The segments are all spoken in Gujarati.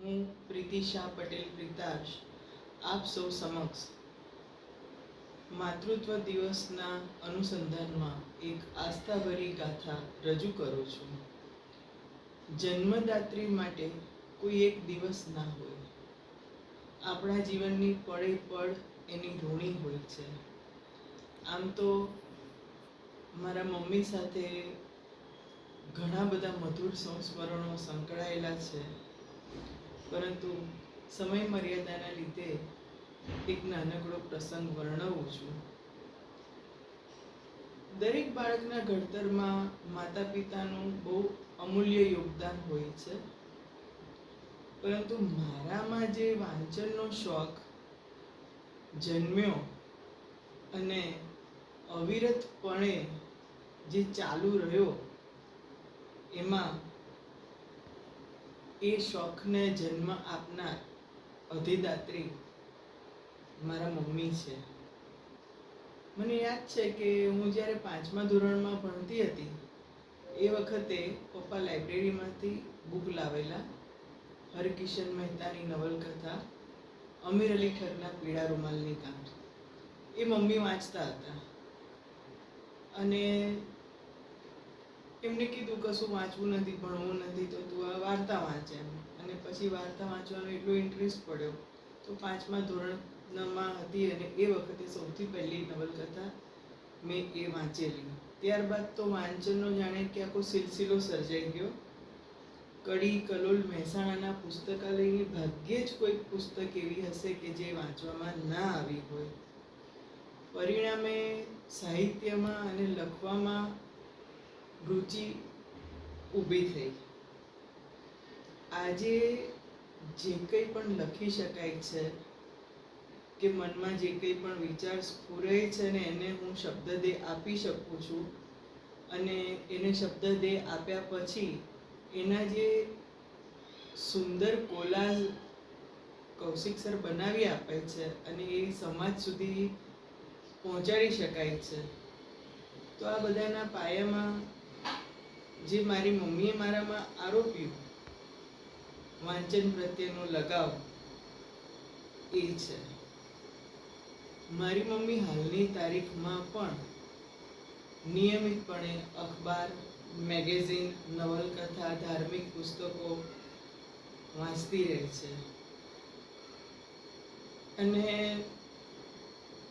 હું પ્રીતિ શાહ પટેલ પ્રિતાશ આપ સૌ સમક્ષ માતૃત્વ દિવસના અનુસંધાનમાં એક આસ્થાભરી ગાથા રજૂ કરું છું. જન્મદાત્રી માટે કોઈ એક દિવસ ના હોય. આપણા જીવનની પળે પળ એની ઋણી હોય છે. આમ તો મારા મમ્મી સાથે ઘણા બધા મધુર સંસ્મરણો સંકળાયેલા છે, પરંતુ સમય મર્યાદાના લીધે એક નાનકડો પ્રસંગ વર્ણવું છું. દરેક બાળકના ઘડતરમાં માતા પિતાનું બહુ અમૂલ્ય યોગદાન હોય છે, પરંતુ મારામાં જે વાંચનનો શોખ જન્મ્યો અને અવિરતપણે જે ચાલુ રહ્યો, એમાં એ શોખને જન્મ આપનાર અધિદાત્રી મારા મમ્મી છે. મને યાદ છે કે હું જ્યારે 5મા ધોરણમાં ભણતી હતી એ વખતે પપ્પા લાઇબ્રેરીમાંથી બુક લાવેલા. હરકિશન મહેતાની નવલકથા અમીર અલી ઠરના પીળા રૂમાલની ગાંઠ એ મમ્મી વાંચતા હતા અને એમને કીધું કશું વાંચવું નથી, ભણવું નથી, તો તું આ વાર્તા વાંચે એમ. અને પછી વાર્તા વાંચવાનો એટલો ઇન્ટરેસ્ટ પડ્યો તો 5મા ધોરણમાં હતી અને એ વખતે સૌથી પહેલી નવલકથા મેં એ વાંચેલી. ત્યારબાદ તો વાંચનનો જાણે કે આખો સિલસિલો સર્જાઈ ગયો. કડી કલોલ મહેસાણાના પુસ્તકાલયની ભાગ્યે જ કોઈ પુસ્તક એવી હશે કે જે વાંચવામાં ના આવી હોય. પરિણામે સાહિત્યમાં અને લખવામાં રુચિ ઊભી થઈ. આજે જે કંઈ પણ લખી શકાય છે કે મનમાં જે કંઈ પણ વિચાર સ્ફુરે છે ને એને હું શબ્દદેહ આપી શકું છું, અને એને શબ્દદેહ આપ્યા પછી એના જે સુંદર કોલાજ કૌશિક સર બનાવી આપે છે અને એ સમાજ સુધી પહોંચાડી શકાય છે. તો આ બધાના પાયામાં જે મારી મમ્મીએ મારામાં આરોપ્યું વાંચન પ્રત્યેનો લગાવ એ છે. મારી મમ્મી હાલની તારીખમાં પણ નિયમિતપણે અખબાર, મેગેઝિન, નવલકથા, ધાર્મિક પુસ્તકો વાંચતી રહે છે. અને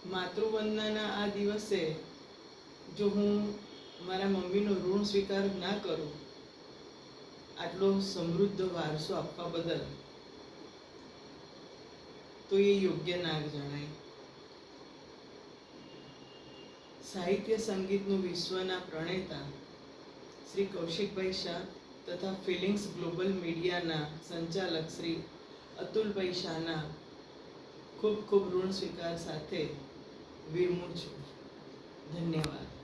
માતૃવંદનાના આ દિવસે જો હું મારા મમ્મીનો ઋણ સ્વીકાર ના કરું આટલો સમૃદ્ધ વારસો આપવા બદલ, તો એ યોગ્ય ના જણાય. સાહિત્ય સંગીતનું વિશ્વના પ્રણેતા શ્રી કૌશિકભાઈ શાહ તથા ફિલિંગ્સ ગ્લોબલ મીડિયાના સંચાલક શ્રી અતુલભાઈ શાહના ખૂબ ખૂબ ઋણ સ્વીકાર સાથે વિરમું છું. ધન્યવાદ.